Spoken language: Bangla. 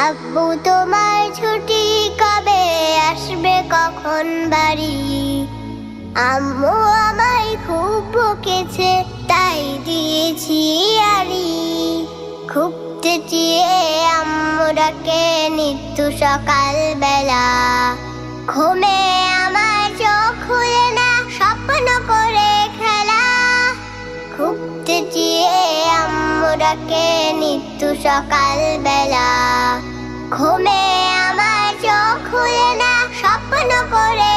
আব্বু তোমার ছুটি কবে আসবে, কখন বাড়ি? আম্মু আমায় খুব বকেছে, তাই দিয়েছি আড়ি। খুব চেঁচিয়ে আম্মু ডাকে নিত্য সকাল বেলা। ঘুমে আমার চোখ খুলে না, স্বপ্ন করে খেলা। খুব চেঁচিয়ে আম্মু ডাকে নিত্য সকাল বেলা। ঘুমে আমার চোখ খুলে না, স্বপ্ন করে